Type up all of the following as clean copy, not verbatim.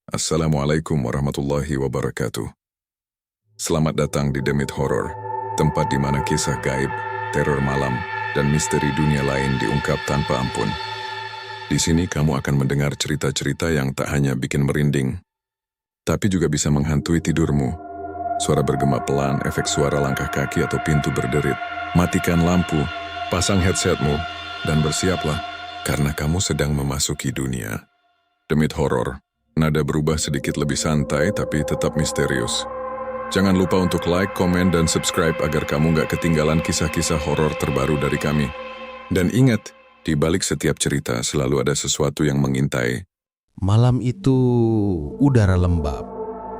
Assalamualaikum warahmatullahi wabarakatuh. Selamat datang di Demit Horror, tempat di mana kisah gaib, teror malam, dan misteri dunia lain diungkap tanpa ampun. Di sini kamu akan mendengar cerita-cerita yang tak hanya bikin merinding, tapi juga bisa menghantui tidurmu. Suara bergema pelan, efek suara langkah kaki atau pintu berderit. Matikan lampu, pasang headsetmu, dan bersiaplah, karena kamu sedang memasuki dunia Demit Horror. Nada berubah sedikit lebih santai tapi tetap misterius. Jangan lupa untuk like, komen, dan subscribe agar kamu nggak ketinggalan kisah-kisah horor terbaru dari kami. Dan ingat, di balik setiap cerita selalu ada sesuatu yang mengintai. Malam itu udara lembab.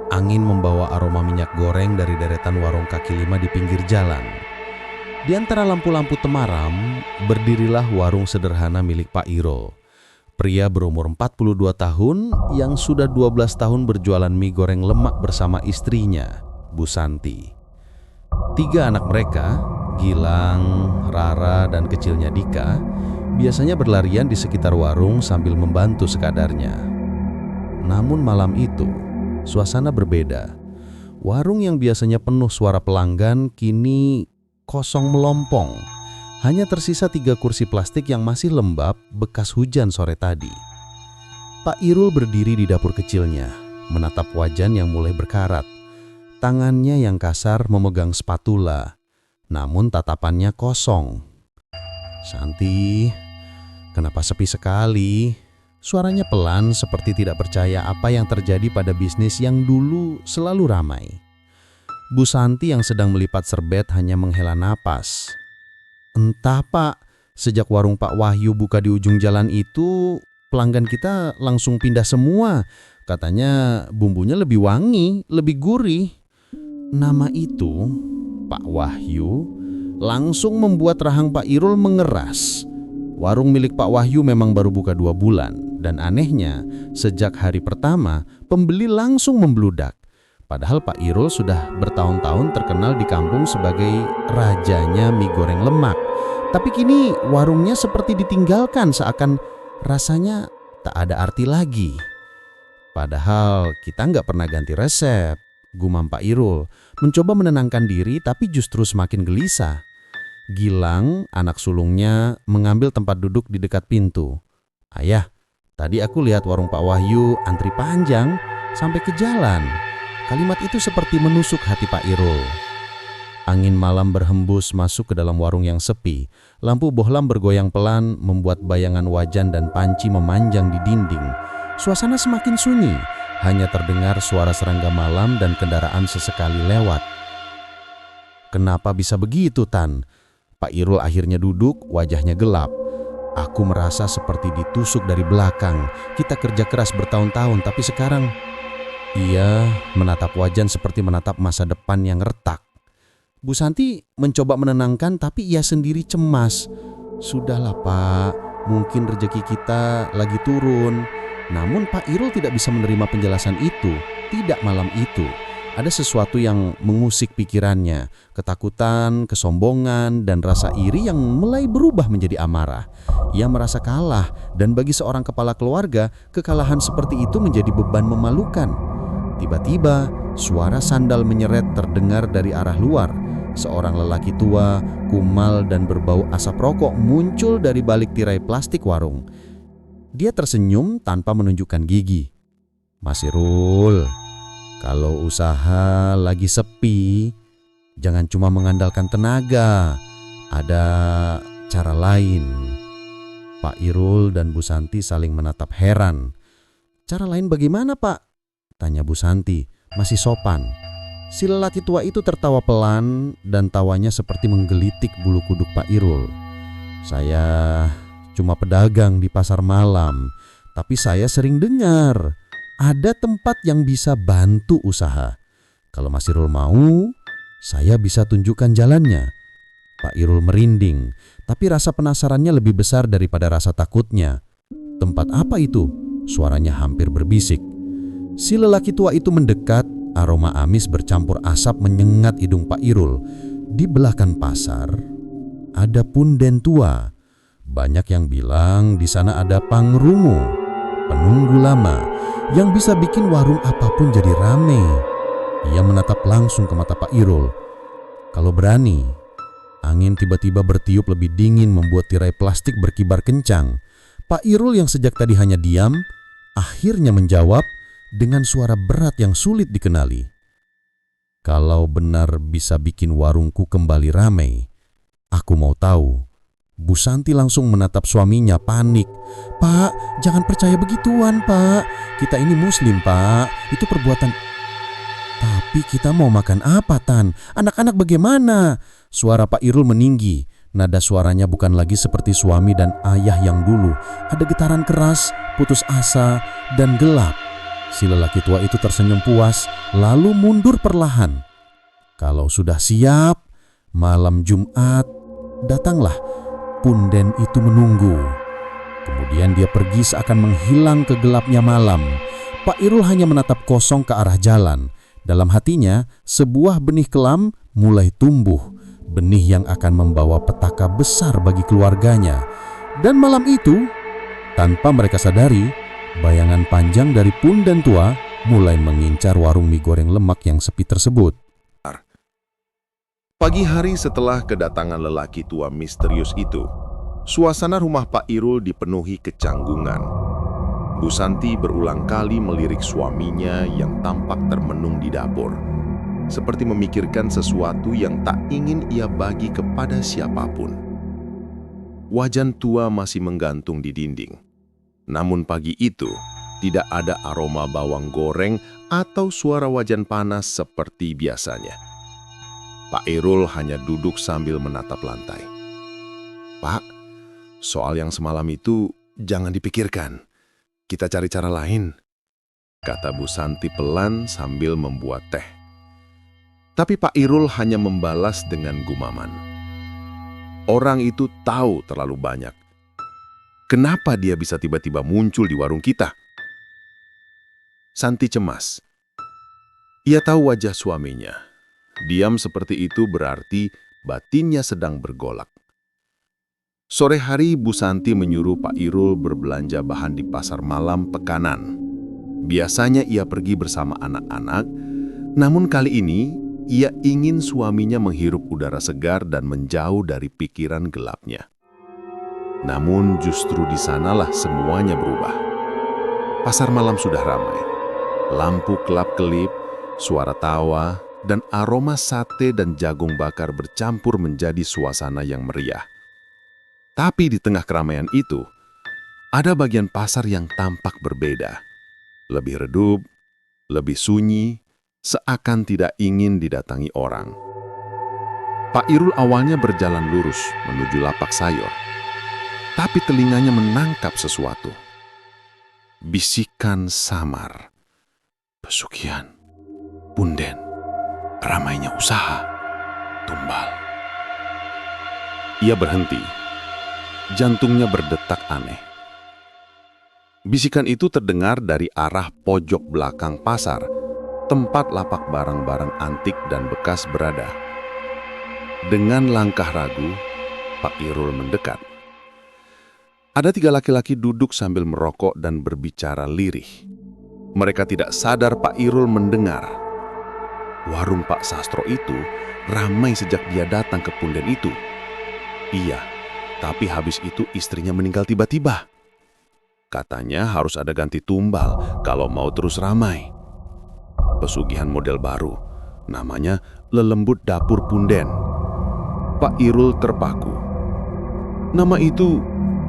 Angin membawa aroma minyak goreng dari deretan warung kaki lima di pinggir jalan. Di antara lampu-lampu temaram, berdirilah warung sederhana milik Pak Irul. Pria berumur 42 tahun yang sudah 12 tahun berjualan mie goreng lemak bersama istrinya, Bu Santi. 3 anak mereka, Gilang, Rara, dan kecilnya Dika, biasanya berlarian di sekitar warung sambil membantu sekadarnya. Namun malam itu, suasana berbeda. Warung yang biasanya penuh suara pelanggan kini kosong melompong. Hanya tersisa 3 kursi plastik yang masih lembab bekas hujan sore tadi. Pak Irul berdiri di dapur kecilnya, menatap wajan yang mulai berkarat. Tangannya yang kasar memegang spatula, namun tatapannya kosong. "Santi, kenapa sepi sekali?" Suaranya pelan seperti tidak percaya apa yang terjadi pada bisnis yang dulu selalu ramai. Bu Santi yang sedang melipat serbet hanya menghela napas. "Entah Pak, sejak warung Pak Wahyu buka di ujung jalan itu, pelanggan kita langsung pindah semua. Katanya bumbunya lebih wangi, lebih gurih." Nama itu, Pak Wahyu, langsung membuat rahang Pak Irul mengeras. Warung milik Pak Wahyu memang baru buka 2 bulan. Dan anehnya, sejak hari pertama, pembeli langsung membludak. Padahal Pak Irul sudah bertahun-tahun terkenal di kampung sebagai rajanya mie goreng lemak. Tapi kini warungnya seperti ditinggalkan, seakan rasanya tak ada arti lagi. "Padahal kita nggak pernah ganti resep," gumam Pak Irul. Mencoba menenangkan diri tapi justru semakin gelisah. Gilang, anak sulungnya, mengambil tempat duduk di dekat pintu. "Ayah, tadi aku lihat warung Pak Wahyu antri panjang sampai ke jalan." Kalimat itu seperti menusuk hati Pak Irul. Angin malam berhembus masuk ke dalam warung yang sepi. Lampu bohlam bergoyang pelan membuat bayangan wajan dan panci memanjang di dinding. Suasana semakin sunyi, hanya terdengar suara serangga malam dan kendaraan sesekali lewat. "Kenapa bisa begitu, Tan?" Pak Irul akhirnya duduk, wajahnya gelap. "Aku merasa seperti ditusuk dari belakang. Kita kerja keras bertahun-tahun, tapi sekarang..." Ia menatap wajan seperti menatap masa depan yang retak. Bu Santi mencoba menenangkan tapi ia sendiri cemas. "Sudahlah Pak, mungkin rezeki kita lagi turun." Namun Pak Irul tidak bisa menerima penjelasan itu. Tidak malam itu. Ada sesuatu yang mengusik pikirannya. Ketakutan, kesombongan, dan rasa iri yang mulai berubah menjadi amarah. Ia merasa kalah, dan bagi seorang kepala keluarga, kekalahan seperti itu menjadi beban memalukan. Tiba-tiba, suara sandal menyeret terdengar dari arah luar. Seorang lelaki tua, kumal dan berbau asap rokok muncul dari balik tirai plastik warung. Dia tersenyum tanpa menunjukkan gigi. "Mas Irul, kalau usaha lagi sepi, jangan cuma mengandalkan tenaga. Ada cara lain." Pak Irul dan Bu Santi saling menatap heran. "Cara lain bagaimana, Pak?" tanya Bu Santi, masih sopan. Si lelaki tua itu tertawa pelan dan tawanya seperti menggelitik bulu kuduk Pak Irul. "Saya cuma pedagang di pasar malam, tapi saya sering dengar ada tempat yang bisa bantu usaha. Kalau Mas Irul mau, saya bisa tunjukkan jalannya." Pak Irul merinding, tapi rasa penasarannya lebih besar daripada rasa takutnya. "Tempat apa itu?" Suaranya hampir berbisik. Si lelaki tua itu mendekat, aroma amis bercampur asap menyengat hidung Pak Irul. Di belakang pasar ada punden tua. Banyak yang bilang di sana ada pangrungu, penunggu lama yang bisa bikin warung apapun jadi rame. Ia menatap langsung ke mata Pak Irul. Kalau berani, angin tiba-tiba bertiup lebih dingin membuat tirai plastik berkibar kencang. Pak Irul yang sejak tadi hanya diam, akhirnya menjawab dengan suara berat yang sulit dikenali. Kalau benar bisa bikin warungku kembali ramai, aku mau tahu. Bu Santi langsung menatap suaminya panik. Pak, jangan percaya begituan, Pak. Kita ini muslim, Pak. Itu perbuatan. Tapi kita mau makan apa, Tan? Anak-anak bagaimana? Suara Pak Irul meninggi. Nada suaranya bukan lagi seperti suami dan ayah yang dulu. Ada getaran keras, putus asa, dan gelap. Si lelaki tua itu tersenyum puas, lalu mundur perlahan. Kalau sudah siap, malam Jumat, datanglah. Punden itu menunggu. Kemudian dia pergi seakan menghilang ke gelapnya malam. Pak Irul hanya menatap kosong ke arah jalan. Dalam hatinya, sebuah benih kelam mulai tumbuh. Benih yang akan membawa petaka besar bagi keluarganya. Dan malam itu, tanpa mereka sadari, bayangan panjang dari Punden tua mulai mengincar warung mie goreng lemak yang sepi tersebut. Pagi hari setelah kedatangan lelaki tua misterius itu, suasana rumah Pak Irul dipenuhi kecanggungan. Bu Santi berulang kali melirik suaminya yang tampak termenung di dapur, seperti memikirkan sesuatu yang tak ingin ia bagi kepada siapapun. Wajan tua masih menggantung di dinding. Namun pagi itu, tidak ada aroma bawang goreng atau suara wajan panas seperti biasanya. Pak Irul hanya duduk sambil menatap lantai. Pak, soal yang semalam itu jangan dipikirkan. Kita cari cara lain, kata Bu Santi pelan sambil membuat teh. Tapi Pak Irul hanya membalas dengan gumaman. Orang itu tahu terlalu banyak. Kenapa dia bisa tiba-tiba muncul di warung kita? Santi cemas. Ia tahu wajah suaminya. Diam seperti itu berarti batinnya sedang bergolak. Sore hari Bu Santi menyuruh Pak Irul berbelanja bahan di pasar malam Pekanan. Biasanya ia pergi bersama anak-anak, namun kali ini ia ingin suaminya menghirup udara segar dan menjauh dari pikiran gelapnya. Namun justru di sanalah semuanya berubah. Pasar malam sudah ramai. Lampu kelap-kelip, suara tawa, dan aroma sate dan jagung bakar bercampur menjadi suasana yang meriah. Tapi di tengah keramaian itu, ada bagian pasar yang tampak berbeda. Lebih redup, lebih sunyi, seakan tidak ingin didatangi orang. Pak Irul awalnya berjalan lurus menuju lapak sayur. Tapi telinganya menangkap sesuatu. Bisikan samar. Pesugihan. Punden. Ramainya usaha. Tumbal. Ia berhenti. Jantungnya berdetak aneh. Bisikan itu terdengar dari arah pojok belakang pasar, tempat lapak barang-barang antik dan bekas berada. Dengan langkah ragu, Pak Irul mendekat. Ada 3 laki-laki duduk sambil merokok dan berbicara lirih. Mereka tidak sadar Pak Irul mendengar. Warung Pak Sastro itu ramai sejak dia datang ke Punden itu. Iya, tapi habis itu istrinya meninggal tiba-tiba. Katanya harus ada ganti tumbal kalau mau terus ramai. Pesugihan model baru, namanya Lelembut Dapur Punden. Pak Irul terpaku. Nama itu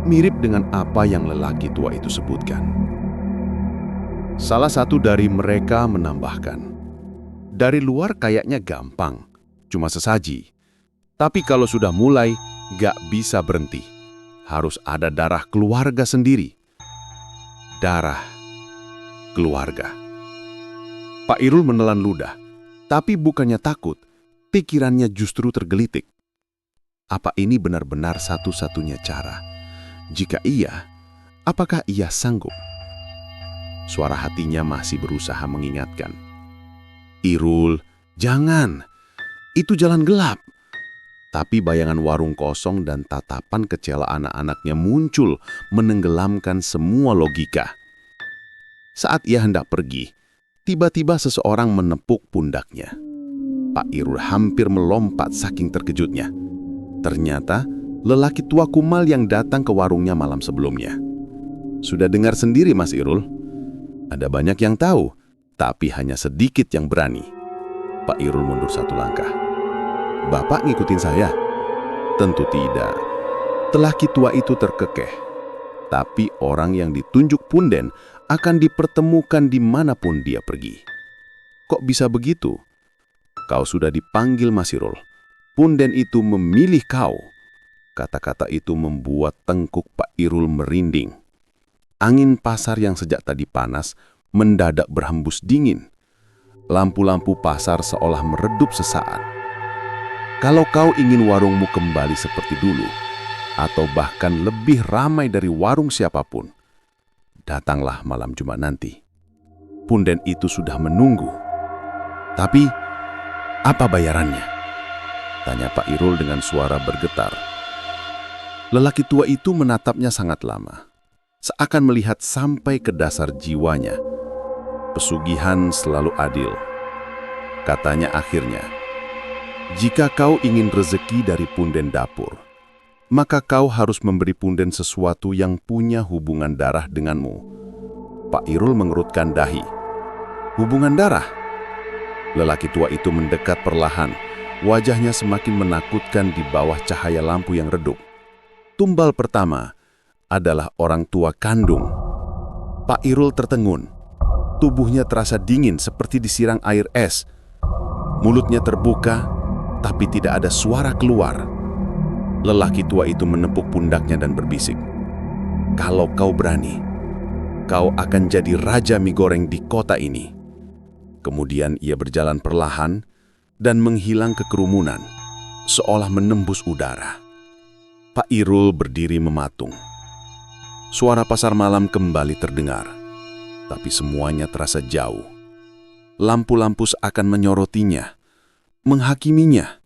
mirip dengan apa yang lelaki tua itu sebutkan. Salah satu dari mereka menambahkan, dari luar kayaknya gampang, cuma sesaji. Tapi kalau sudah mulai, gak bisa berhenti. Harus ada darah keluarga sendiri. Darah keluarga. Pak Irul menelan ludah, tapi bukannya takut, pikirannya justru tergelitik. Apa ini benar-benar satu-satunya cara? Jika iya, apakah ia sanggup? Suara hatinya masih berusaha mengingatkan. Irul, jangan. Itu jalan gelap. Tapi bayangan warung kosong dan tatapan kecewa anak-anaknya muncul menenggelamkan semua logika. Saat ia hendak pergi, tiba-tiba seseorang menepuk pundaknya. Pak Irul hampir melompat saking terkejutnya. Ternyata lelaki tua kumal yang datang ke warungnya malam sebelumnya. Sudah dengar sendiri, Mas Irul. Ada banyak yang tahu, tapi hanya sedikit yang berani. Pak Irul mundur satu langkah. Bapak ngikutin saya? Tentu tidak. Lelaki tua itu terkekeh. Tapi orang yang ditunjuk punden akan dipertemukan dimanapun dia pergi. Kok bisa begitu? Kau sudah dipanggil, Mas Irul. Punden itu memilih kau. Kata-kata itu membuat tengkuk Pak Irul merinding. Angin pasar yang sejak tadi panas mendadak berhembus dingin. Lampu-lampu pasar seolah meredup sesaat. Kalau kau ingin warungmu kembali seperti dulu, atau bahkan lebih ramai dari warung siapapun, datanglah malam Jumat nanti. Punden itu sudah menunggu. Tapi, apa bayarannya? Tanya Pak Irul dengan suara bergetar. Lelaki tua itu menatapnya sangat lama, seakan melihat sampai ke dasar jiwanya. Pesugihan selalu adil. Katanya akhirnya, jika kau ingin rezeki dari punden dapur, maka kau harus memberi punden sesuatu yang punya hubungan darah denganmu. Pak Irul mengerutkan dahi. Hubungan darah? Lelaki tua itu mendekat perlahan. Wajahnya semakin menakutkan di bawah cahaya lampu yang redup. Tumbal pertama adalah orang tua kandung. Pak Irul tertengun. Tubuhnya terasa dingin seperti disiram air es. Mulutnya terbuka, tapi tidak ada suara keluar. Lelaki tua itu menepuk pundaknya dan berbisik. Kalau kau berani, kau akan jadi raja mie goreng di kota ini. Kemudian ia berjalan perlahan dan menghilang ke kerumunan, seolah menembus udara. Pak Irul berdiri mematung. Suara pasar malam kembali terdengar, tapi semuanya terasa jauh. Lampu-lampu seakan menyorotinya, menghakiminya.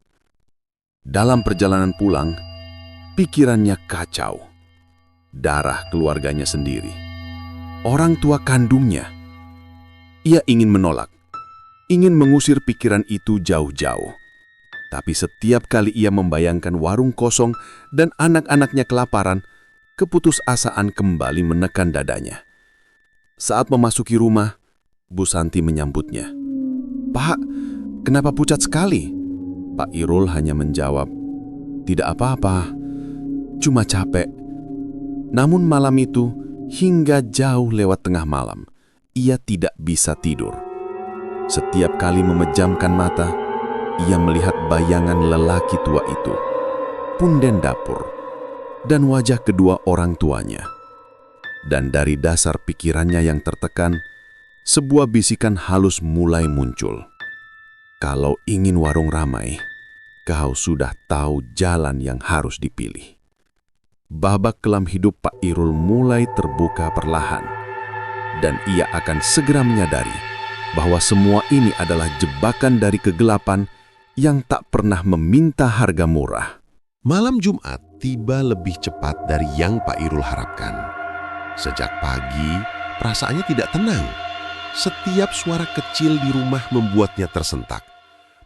Dalam perjalanan pulang, pikirannya kacau. Darah keluarganya sendiri. Orang tua kandungnya. Ia ingin menolak, ingin mengusir pikiran itu jauh-jauh. Tapi setiap kali ia membayangkan warung kosong dan anak-anaknya kelaparan, keputusasaan kembali menekan dadanya. Saat memasuki rumah, Bu Santi menyambutnya. "Pak, kenapa pucat sekali?" Pak Irul hanya menjawab, "Tidak apa-apa, cuma capek." Namun malam itu, hingga jauh lewat tengah malam, ia tidak bisa tidur. Setiap kali memejamkan mata, ia melihat bayangan lelaki tua itu, punden dapur, dan wajah kedua orang tuanya. Dan dari dasar pikirannya yang tertekan, sebuah bisikan halus mulai muncul. Kalau ingin warung ramai, kau sudah tahu jalan yang harus dipilih. Babak kelam hidup Pak Irul mulai terbuka perlahan, dan ia akan segera menyadari bahwa semua ini adalah jebakan dari kegelapan yang tak pernah meminta harga murah. Malam Jumat tiba lebih cepat dari yang Pak Irul harapkan. Sejak pagi, perasaannya tidak tenang. Setiap suara kecil di rumah membuatnya tersentak.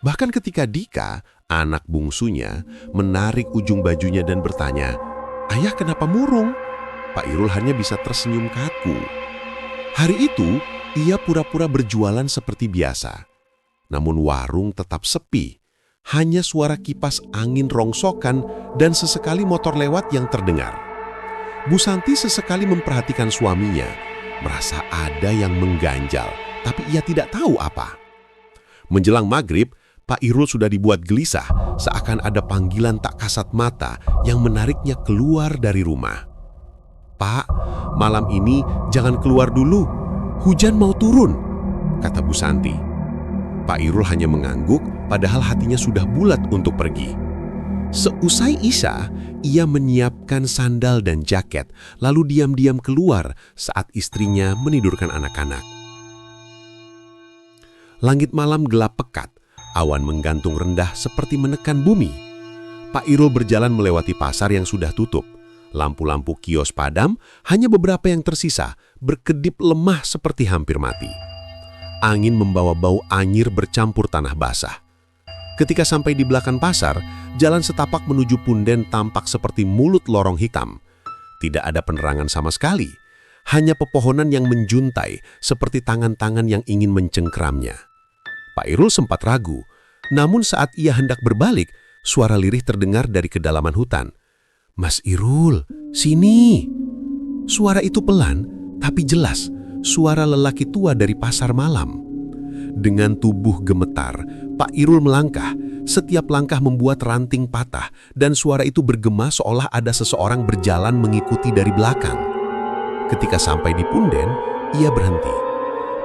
Bahkan ketika Dika, anak bungsunya, menarik ujung bajunya dan bertanya, "Ayah, kenapa murung?" Pak Irul hanya bisa tersenyum kaku. Hari itu, ia pura-pura berjualan seperti biasa. Namun warung tetap sepi. Hanya suara kipas angin rongsokan dan sesekali motor lewat yang terdengar. Bu Santi sesekali memperhatikan suaminya, merasa ada yang mengganjal, tapi ia tidak tahu apa. Menjelang maghrib, Pak Irul sudah dibuat gelisah, seakan ada panggilan tak kasat mata yang menariknya keluar dari rumah. "Pak, malam ini jangan keluar dulu, hujan mau turun," kata Bu Santi. Pak Irul hanya mengangguk, padahal hatinya sudah bulat untuk pergi. Seusai Isya, ia menyiapkan sandal dan jaket, lalu diam-diam keluar saat istrinya menidurkan anak-anak. Langit malam gelap pekat, awan menggantung rendah seperti menekan bumi. Pak Irul berjalan melewati pasar yang sudah tutup, Lampu-lampu kios padam, hanya beberapa yang tersisa, berkedip lemah seperti hampir mati. Angin membawa bau anyir bercampur tanah basah. Ketika sampai di belakang pasar, jalan setapak menuju punden tampak seperti mulut lorong hitam. Tidak ada penerangan sama sekali, hanya pepohonan yang menjuntai seperti tangan-tangan yang ingin mencengkramnya. Pak Irul sempat ragu, namun saat ia hendak berbalik, suara lirih terdengar dari kedalaman hutan. "Mas Irul, sini!" Suara itu pelan, tapi jelas, suara lelaki tua dari pasar malam. Dengan tubuh gemetar, Pak Irul melangkah. Setiap langkah membuat ranting patah, dan suara itu bergema seolah ada seseorang berjalan mengikuti dari belakang. Ketika sampai di punden, ia berhenti.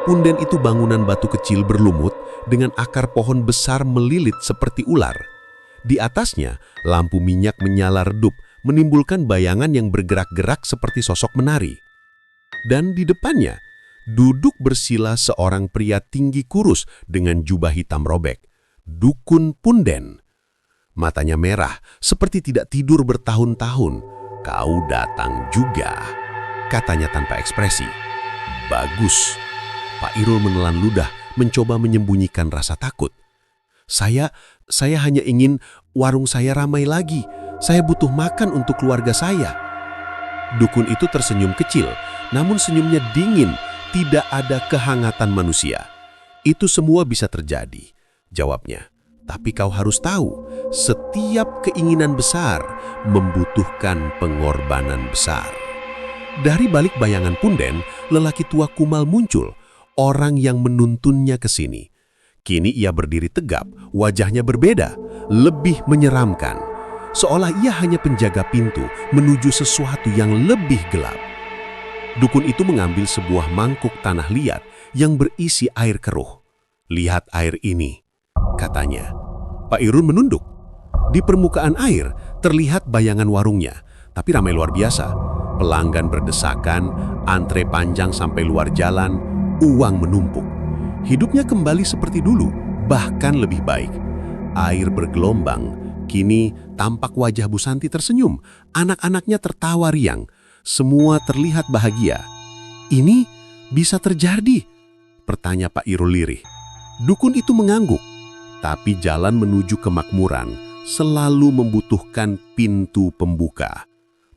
Punden itu bangunan batu kecil berlumut dengan akar pohon besar melilit seperti ular. Di atasnya, lampu minyak menyala redup, menimbulkan bayangan yang bergerak-gerak seperti sosok menari. Dan di depannya, duduk bersila seorang pria tinggi kurus dengan jubah hitam robek, dukun punden. Matanya merah, seperti tidak tidur bertahun-tahun. "Kau datang juga," katanya tanpa ekspresi. "Bagus." Pak Irul menelan ludah, mencoba menyembunyikan rasa takut. Saya hanya ingin warung saya ramai lagi. Saya butuh makan untuk keluarga saya." Dukun itu tersenyum kecil, namun senyumnya dingin, tidak ada kehangatan manusia. "Itu semua bisa terjadi," jawabnya. "Tapi kau harus tahu, setiap keinginan besar membutuhkan pengorbanan besar." Dari balik bayangan punden, lelaki tua kumal muncul, orang yang menuntunnya ke sini. Kini ia berdiri tegap, wajahnya berbeda, lebih menyeramkan. Seolah ia hanya penjaga pintu menuju sesuatu yang lebih gelap. Dukun itu mengambil sebuah mangkuk tanah liat yang berisi air keruh. "Lihat air ini," katanya. Pak Irul menunduk. Di permukaan air terlihat bayangan warungnya, tapi ramai luar biasa. Pelanggan berdesakan, antre panjang sampai luar jalan, uang menumpuk. Hidupnya kembali seperti dulu, bahkan lebih baik. Air bergelombang, kini tampak wajah Bu Santi tersenyum, anak-anaknya tertawa riang. Semua terlihat bahagia. "Ini bisa terjadi?" bertanya Pak Irul lirih. Dukun itu mengangguk, tapi jalan menuju kemakmuran selalu membutuhkan pintu pembuka.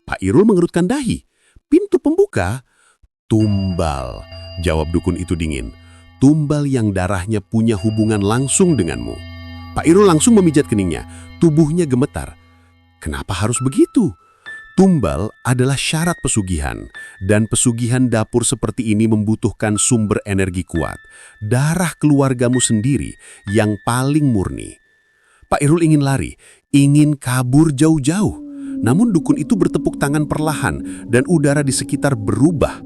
Pak Irul mengerutkan dahi. "Pintu pembuka?" "Tumbal," jawab dukun itu dingin. "Tumbal yang darahnya punya hubungan langsung denganmu." Pak Irul langsung memijat keningnya, tubuhnya gemetar. Kenapa harus begitu? Tumbal adalah syarat pesugihan, dan pesugihan dapur seperti ini membutuhkan sumber energi kuat, darah keluargamu sendiri yang paling murni. Pak Irul ingin lari, ingin kabur jauh-jauh, namun dukun itu bertepuk tangan perlahan dan udara di sekitar berubah.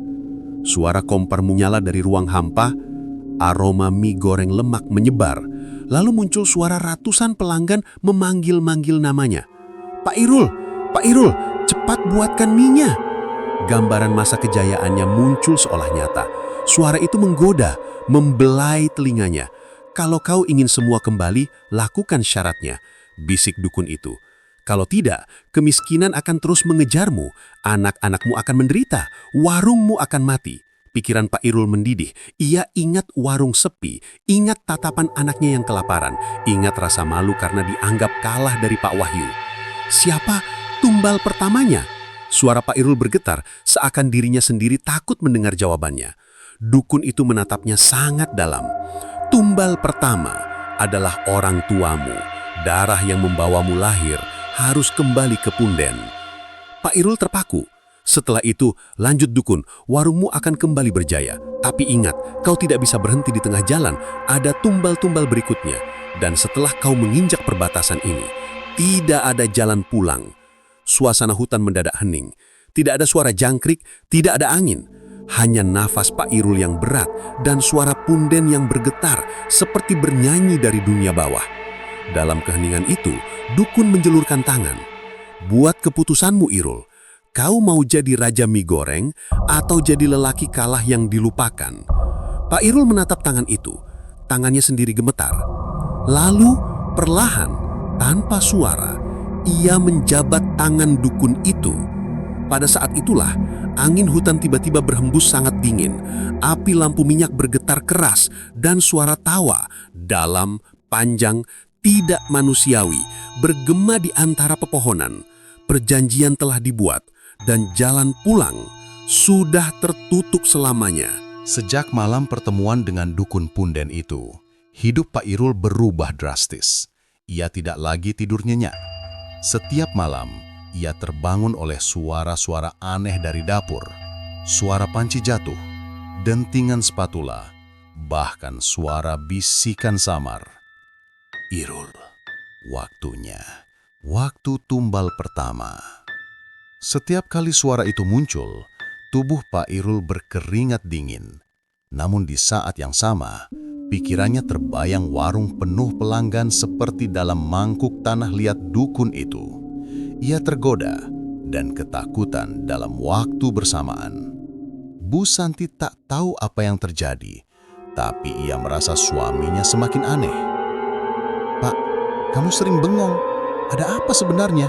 Suara kompor menyala dari ruang hampa, aroma mie goreng lemak menyebar, lalu muncul suara ratusan pelanggan memanggil-manggil namanya. "Pak Irul! Pak Irul! Cepat buatkan mie-nya!" Gambaran masa kejayaannya muncul seolah nyata. Suara itu menggoda, membelai telinganya. "Kalau kau ingin semua kembali, lakukan syaratnya," bisik dukun itu. "Kalau tidak, kemiskinan akan terus mengejarmu, anak-anakmu akan menderita, warungmu akan mati." Pikiran Pak Irul mendidih. Ia ingat warung sepi, ingat tatapan anaknya yang kelaparan, ingat rasa malu karena dianggap kalah dari Pak Wahyu. Siapa tumbal pertamanya? Suara Pak Irul bergetar, seakan dirinya sendiri takut mendengar jawabannya. Dukun itu menatapnya sangat dalam. "Tumbal pertama adalah orang tuamu. Darah yang membawamu lahir harus kembali ke punden." Pak Irul terpaku. "Setelah itu, lanjut dukun, warungmu akan kembali berjaya. Tapi ingat, kau tidak bisa berhenti di tengah jalan, ada tumbal-tumbal berikutnya. Dan setelah kau menginjak perbatasan ini, tidak ada jalan pulang." Suasana hutan mendadak hening. Tidak ada suara jangkrik, tidak ada angin. Hanya nafas Pak Irul yang berat dan suara punden yang bergetar seperti bernyanyi dari dunia bawah. Dalam keheningan itu, dukun menjulurkan tangan. "Buat keputusanmu, Irul. Kau mau jadi raja mie goreng atau jadi lelaki kalah yang dilupakan?" Pak Irul menatap tangan itu. Tangannya sendiri gemetar. Lalu, perlahan, tanpa suara, ia menjabat tangan dukun itu. Pada saat itulah, angin hutan tiba-tiba berhembus sangat dingin. Api lampu minyak bergetar keras dan suara tawa dalam, panjang, tidak manusiawi bergema di antara pepohonan. Perjanjian telah dibuat dan jalan pulang sudah tertutup selamanya. Sejak malam pertemuan dengan dukun punden itu, hidup Pak Irul berubah drastis. Ia tidak lagi tidur nyenyak. Setiap malam, ia terbangun oleh suara-suara aneh dari dapur, suara panci jatuh, dentingan spatula, bahkan suara bisikan samar. Irul, waktunya, waktu tumbal pertama. Setiap kali suara itu muncul, tubuh Pak Irul berkeringat dingin. Namun di saat yang sama, pikirannya terbayang warung penuh pelanggan seperti dalam mangkuk tanah liat dukun itu. Ia tergoda dan ketakutan dalam waktu bersamaan. Bu Santi tak tahu apa yang terjadi, tapi ia merasa suaminya semakin aneh. "Pak, kamu sering bengong. Ada apa sebenarnya?"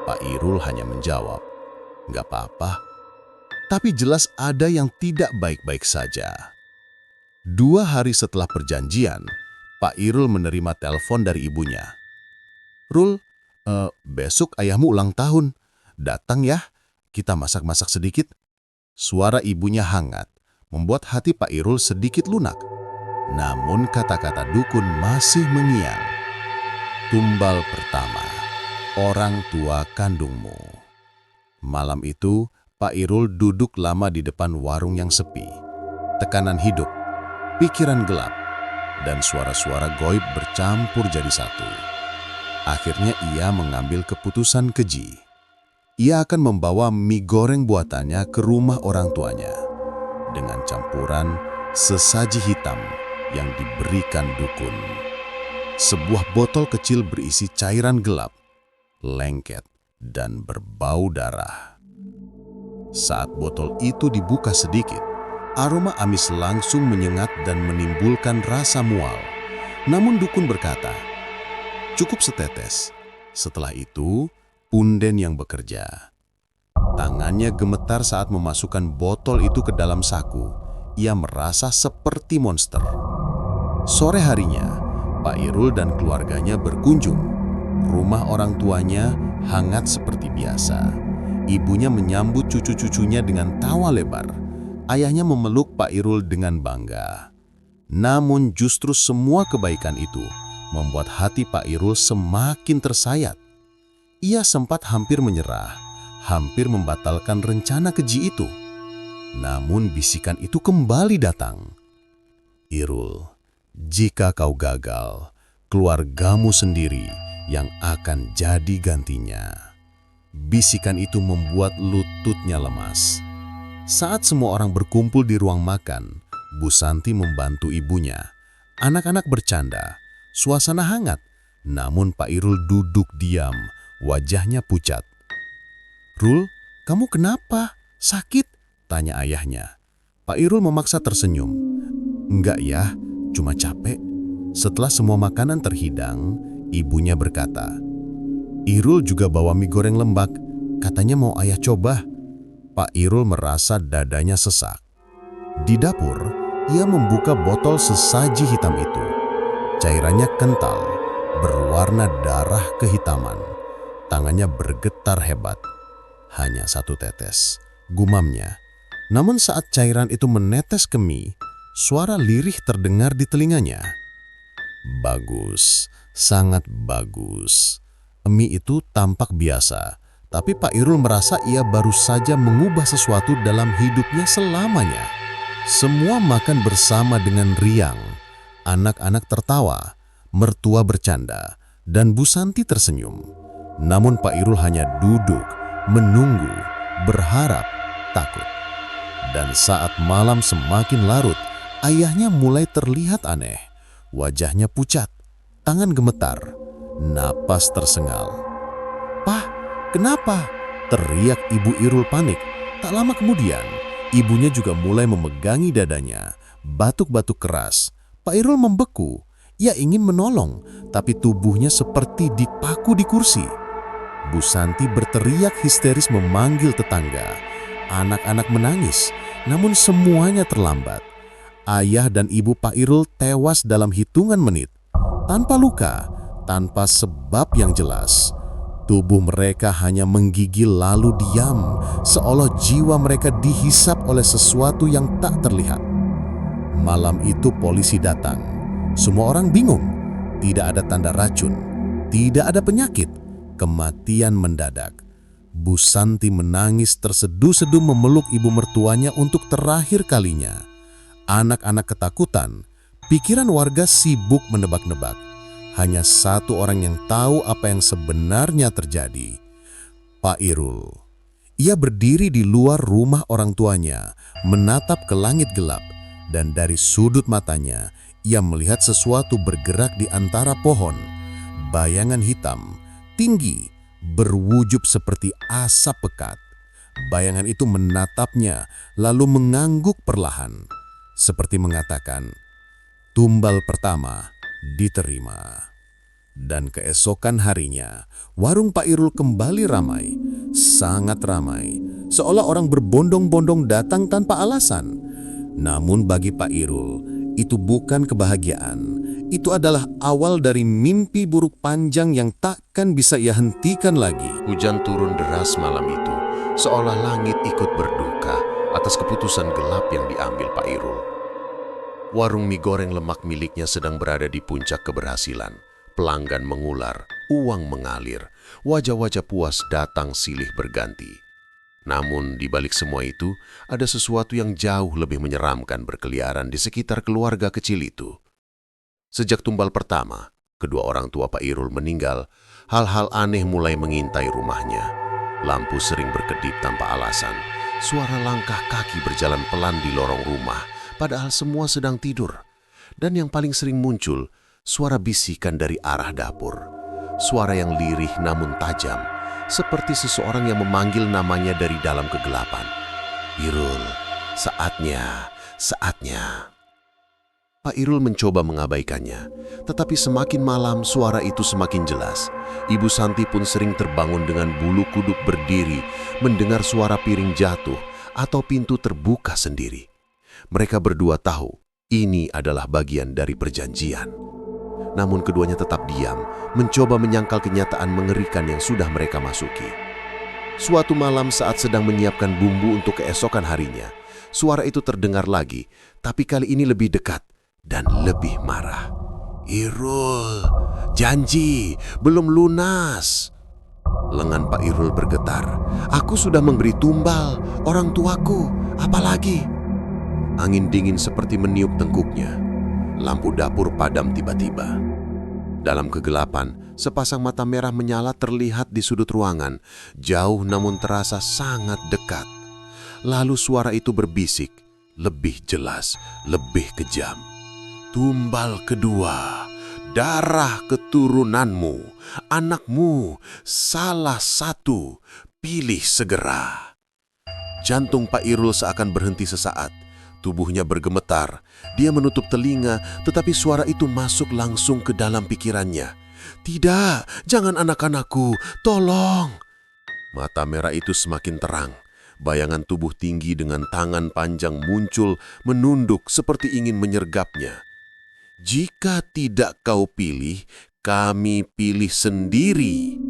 Pak Irul hanya menjawab, "Nggak apa-apa." Tapi jelas ada yang tidak baik-baik saja. 2 hari setelah perjanjian, Pak Irul menerima telepon dari ibunya. "Rul, besok ayahmu ulang tahun. Datang ya, kita masak-masak sedikit." Suara ibunya hangat, membuat hati Pak Irul sedikit lunak. Namun kata-kata dukun masih mengiang. Tumbal pertama, orang tua kandungmu. Malam itu, Pak Irul duduk lama di depan warung yang sepi. Tekanan hidup, pikiran gelap, dan suara-suara goib bercampur jadi satu. Akhirnya ia mengambil keputusan keji. Ia akan membawa mie goreng buatannya ke rumah orang tuanya dengan campuran sesaji hitam yang diberikan dukun. Sebuah botol kecil berisi cairan gelap, lengket, dan berbau darah. Saat botol itu dibuka sedikit, aroma amis langsung menyengat dan menimbulkan rasa mual. Namun dukun berkata, "Cukup setetes." Setelah itu, punden yang bekerja. Tangannya gemetar saat memasukkan botol itu ke dalam saku. Ia merasa seperti monster. Sore harinya, Pak Irul dan keluarganya berkunjung. Rumah orang tuanya hangat seperti biasa. Ibunya menyambut cucu-cucunya dengan tawa lebar. Ayahnya memeluk Pak Irul dengan bangga. Namun justru semua kebaikan itu membuat hati Pak Irul semakin tersayat. Ia sempat hampir menyerah, hampir membatalkan rencana keji itu. Namun bisikan itu kembali datang. "Irul, jika kau gagal, keluargamu sendiri yang akan jadi gantinya." Bisikan itu membuat lututnya lemas. Saat semua orang berkumpul di ruang makan, Bu Santi membantu ibunya. Anak-anak bercanda, suasana hangat. Namun Pak Irul duduk diam, wajahnya pucat. "Rul, kamu kenapa? Sakit?" tanya ayahnya. Pak Irul memaksa tersenyum. "Enggak ya, cuma capek." Setelah semua makanan terhidang, ibunya berkata, "Irul juga bawa mie goreng lembak, katanya mau ayah coba." Pak Irul merasa dadanya sesak. Di dapur, ia membuka botol sesaji hitam itu. Cairannya kental, berwarna darah kehitaman. Tangannya bergetar hebat. "Hanya 1 tetes," gumamnya. Namun saat cairan itu menetes ke mie, suara lirih terdengar di telinganya. "Bagus, sangat bagus." Mie itu tampak biasa, tapi Pak Irul merasa ia baru saja mengubah sesuatu dalam hidupnya selamanya. Semua makan bersama dengan riang. Anak-anak tertawa, mertua bercanda, dan Bu Santi tersenyum. Namun Pak Irul hanya duduk, menunggu, berharap, takut. Dan saat malam semakin larut, ayahnya mulai terlihat aneh. Wajahnya pucat, tangan gemetar, napas tersengal. "Pak, kenapa?" teriak Ibu Irul panik. Tak lama kemudian, ibunya juga mulai memegangi dadanya, batuk-batuk keras. Pak Irul membeku. Ia ingin menolong, tapi tubuhnya seperti dipaku di kursi. Bu Santi berteriak histeris memanggil tetangga. Anak-anak menangis, namun semuanya terlambat. Ayah dan ibu Pak Irul tewas dalam hitungan menit, tanpa luka, tanpa sebab yang jelas. Tubuh mereka hanya menggigil lalu diam, seolah jiwa mereka dihisap oleh sesuatu yang tak terlihat. Malam itu polisi datang. Semua orang bingung. Tidak ada tanda racun, tidak ada penyakit, kematian mendadak. Bu Santi menangis terseduh-seduh memeluk ibu mertuanya untuk terakhir kalinya. Anak-anak ketakutan, pikiran warga sibuk menebak-nebak. Hanya satu orang yang tahu apa yang sebenarnya terjadi. Pak Irul. Ia berdiri di luar rumah orang tuanya, menatap ke langit gelap, dan dari sudut matanya, ia melihat sesuatu bergerak di antara pohon. Bayangan hitam, tinggi, berwujud seperti asap pekat. Bayangan itu menatapnya, lalu mengangguk perlahan, seperti mengatakan, "Tumbal pertama diterima." Dan keesokan harinya, warung Pak Irul kembali ramai, sangat ramai, seolah orang berbondong-bondong datang tanpa alasan. Namun bagi Pak Irul, itu bukan kebahagiaan. Itu adalah awal dari mimpi buruk panjang yang takkan bisa ia hentikan lagi. Hujan turun deras malam itu, seolah langit ikut berduka atas keputusan gelap yang diambil Pak Irul. Warung mie goreng lemak miliknya sedang berada di puncak keberhasilan. Pelanggan mengular, uang mengalir, wajah-wajah puas datang silih berganti. Namun di balik semua itu, ada sesuatu yang jauh lebih menyeramkan berkeliaran di sekitar keluarga kecil itu. Sejak tumbal pertama, kedua orang tua Pak Irul meninggal, hal-hal aneh mulai mengintai rumahnya. Lampu sering berkedip tanpa alasan, suara langkah kaki berjalan pelan di lorong rumah, padahal semua sedang tidur. Dan yang paling sering muncul, suara bisikan dari arah dapur. Suara yang lirih namun tajam, seperti seseorang yang memanggil namanya dari dalam kegelapan. "Irul, saatnya, saatnya." Pak Irul mencoba mengabaikannya, tetapi semakin malam suara itu semakin jelas. Ibu Santi pun sering terbangun dengan bulu kuduk berdiri, mendengar suara piring jatuh atau pintu terbuka sendiri. Mereka berdua tahu ini adalah bagian dari perjanjian. Namun keduanya tetap diam, mencoba menyangkal kenyataan mengerikan yang sudah mereka masuki. Suatu malam saat sedang menyiapkan bumbu untuk keesokan harinya, suara itu terdengar lagi, tapi kali ini lebih dekat dan lebih marah. "Irul, janji, belum lunas." Lengan Pak Irul bergetar. "Aku sudah memberi tumbal, orang tuaku, apalagi?" Angin dingin seperti meniup tengkuknya. Lampu dapur padam tiba-tiba. Dalam kegelapan, sepasang mata merah menyala terlihat di sudut ruangan, jauh namun terasa sangat dekat. Lalu suara itu berbisik, lebih jelas, lebih kejam. "Tumbal kedua, darah keturunanmu, anakmu, salah satu, pilih segera." Jantung Pak Irul seakan berhenti sesaat. Tubuhnya bergemetar. Dia menutup telinga, tetapi suara itu masuk langsung ke dalam pikirannya. "Tidak, jangan anak-anakku, tolong." Mata merah itu semakin terang. Bayangan tubuh tinggi dengan tangan panjang muncul, menunduk seperti ingin menyergapnya. "Jika tidak kau pilih, kami pilih sendiri."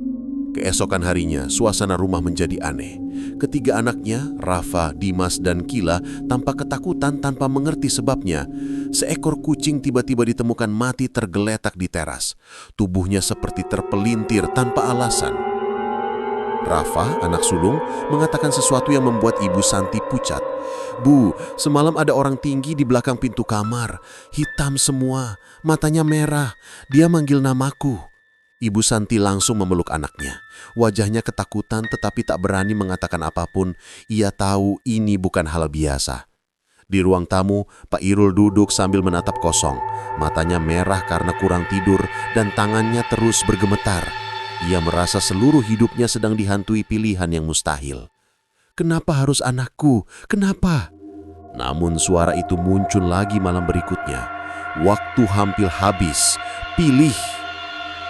Keesokan harinya, suasana rumah menjadi aneh. Ketiga anaknya, Rafa, Dimas, dan Kila, tampak ketakutan tanpa mengerti sebabnya. Seekor kucing tiba-tiba ditemukan mati tergeletak di teras. Tubuhnya seperti terpelintir tanpa alasan. Rafa, anak sulung, mengatakan sesuatu yang membuat Ibu Santi pucat. "Bu, semalam ada orang tinggi di belakang pintu kamar. Hitam semua, matanya merah. Dia manggil namaku." Ibu Santi langsung memeluk anaknya. Wajahnya ketakutan tetapi tak berani mengatakan apapun. Ia tahu ini bukan hal biasa. Di ruang tamu, Pak Irul duduk sambil menatap kosong. Matanya merah karena kurang tidur dan tangannya terus bergemetar. Ia merasa seluruh hidupnya sedang dihantui pilihan yang mustahil. "Kenapa harus anakku? Kenapa?" Namun suara itu muncul lagi malam berikutnya. "Waktu hampir habis. Pilih."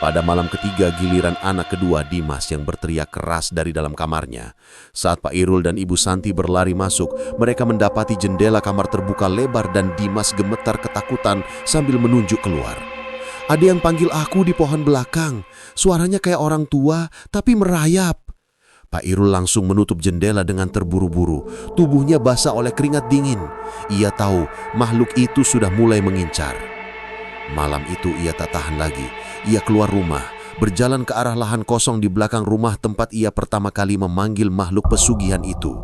Pada malam ketiga, giliran anak kedua Dimas yang berteriak keras dari dalam kamarnya. Saat Pak Irul dan Ibu Santi berlari masuk, mereka mendapati jendela kamar terbuka lebar dan Dimas gemetar ketakutan sambil menunjuk keluar. "Ada yang panggil aku di pohon belakang. Suaranya kayak orang tua, tapi merayap." Pak Irul langsung menutup jendela dengan terburu-buru. Tubuhnya basah oleh keringat dingin. Ia tahu makhluk itu sudah mulai mengincar. Malam itu ia tak tahan lagi. Ia keluar rumah, berjalan ke arah lahan kosong di belakang rumah tempat ia pertama kali memanggil makhluk pesugihan itu.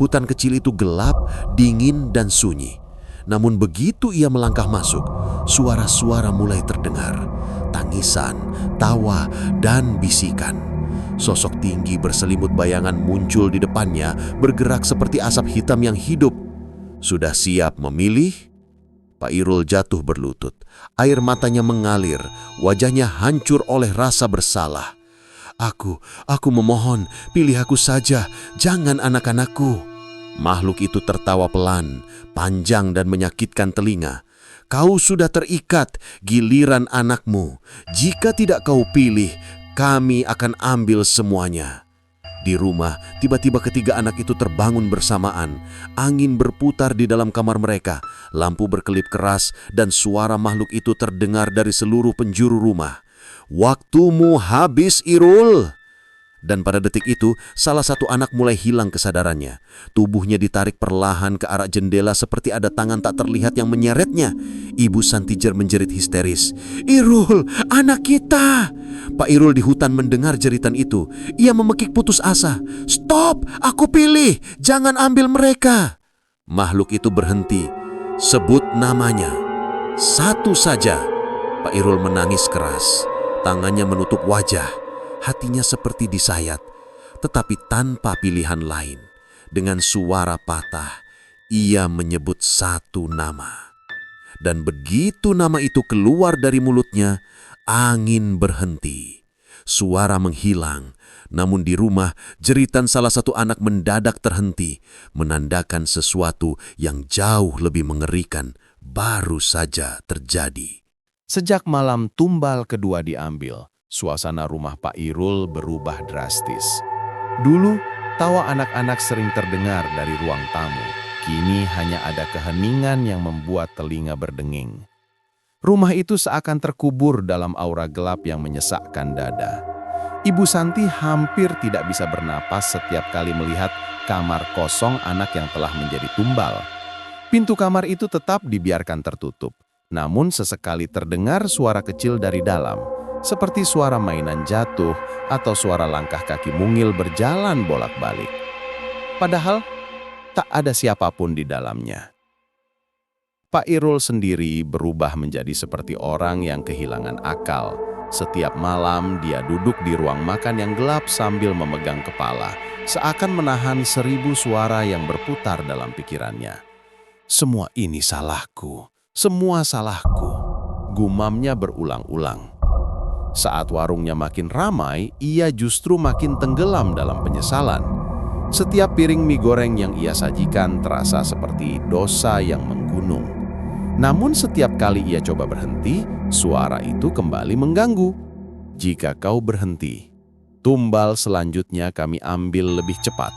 Hutan kecil itu gelap, dingin, dan sunyi. Namun begitu ia melangkah masuk, suara-suara mulai terdengar. Tangisan, tawa, dan bisikan. Sosok tinggi berselimut bayangan muncul di depannya, bergerak seperti asap hitam yang hidup. Sudah siap memilih? Pak Irul jatuh berlutut. Air matanya mengalir, wajahnya hancur oleh rasa bersalah. Aku memohon, pilih aku saja, jangan anak-anakku." Makhluk itu tertawa pelan, panjang dan menyakitkan telinga. "Kau sudah terikat, giliran anakmu. Jika tidak kau pilih, kami akan ambil semuanya." Di rumah, tiba-tiba ketiga anak itu terbangun bersamaan. Angin berputar di dalam kamar mereka, lampu berkelip keras, dan suara makhluk itu terdengar dari seluruh penjuru rumah. "Waktumu habis, Irul!" Dan pada detik itu, salah satu anak mulai hilang kesadarannya. Tubuhnya ditarik perlahan ke arah jendela seperti ada tangan tak terlihat yang menyeretnya. Ibu Santijer menjerit histeris, "Irul, anak kita!" Pak Irul di hutan mendengar jeritan itu. Ia memekik putus asa. "Stop, aku pilih, jangan ambil mereka." Makhluk itu berhenti. "Sebut namanya." "Satu saja." Pak Irul menangis keras. Tangannya menutup wajah. Hatinya seperti disayat, tetapi tanpa pilihan lain. Dengan suara patah, ia menyebut satu nama. Dan begitu nama itu keluar dari mulutnya, angin berhenti. Suara menghilang, namun di rumah, jeritan salah satu anak mendadak terhenti, menandakan sesuatu yang jauh lebih mengerikan baru saja terjadi. Sejak malam tumbal kedua diambil, suasana rumah Pak Irul berubah drastis. Dulu, tawa anak-anak sering terdengar dari ruang tamu. Kini hanya ada keheningan yang membuat telinga berdenging. Rumah itu seakan terkubur dalam aura gelap yang menyesakkan dada. Ibu Santi hampir tidak bisa bernapas setiap kali melihat kamar kosong anak yang telah menjadi tumbal. Pintu kamar itu tetap dibiarkan tertutup, namun sesekali terdengar suara kecil dari dalam, seperti suara mainan jatuh atau suara langkah kaki mungil berjalan bolak-balik. Padahal, tak ada siapapun di dalamnya. Pak Irul sendiri berubah menjadi seperti orang yang kehilangan akal. Setiap malam dia duduk di ruang makan yang gelap sambil memegang kepala, seakan menahan 1000 suara yang berputar dalam pikirannya. "Semua ini salahku, semua salahku," gumamnya berulang-ulang. Saat warungnya makin ramai, ia justru makin tenggelam dalam penyesalan. Setiap piring mie goreng yang ia sajikan terasa seperti dosa yang menggunung. Namun setiap kali ia coba berhenti, suara itu kembali mengganggu. "Jika kau berhenti, tumbal selanjutnya kami ambil lebih cepat."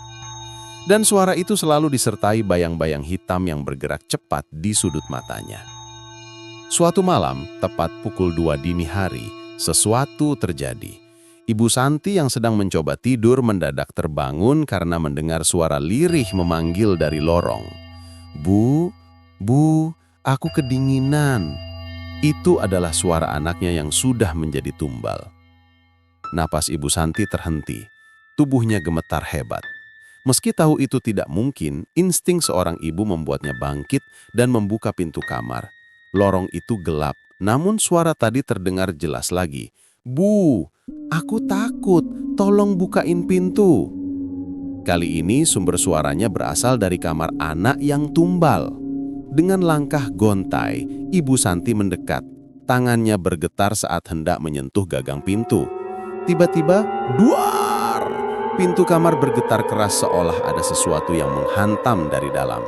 Dan suara itu selalu disertai bayang-bayang hitam yang bergerak cepat di sudut matanya. Suatu malam, tepat pukul 2 dini hari, sesuatu terjadi. Ibu Santi yang sedang mencoba tidur mendadak terbangun karena mendengar suara lirih memanggil dari lorong. Bu, aku kedinginan." Itu adalah suara anaknya yang sudah menjadi tumbal. Napas Ibu Santi terhenti. Tubuhnya gemetar hebat. Meski tahu itu tidak mungkin, insting seorang ibu membuatnya bangkit dan membuka pintu kamar. Lorong itu gelap. Namun suara tadi terdengar jelas lagi. "Bu, aku takut, tolong bukain pintu." Kali ini sumber suaranya berasal dari kamar anak yang tumbal. Dengan langkah gontai, Ibu Santi mendekat. Tangannya bergetar saat hendak menyentuh gagang pintu. Tiba-tiba, duar! Pintu kamar bergetar keras seolah ada sesuatu yang menghantam dari dalam.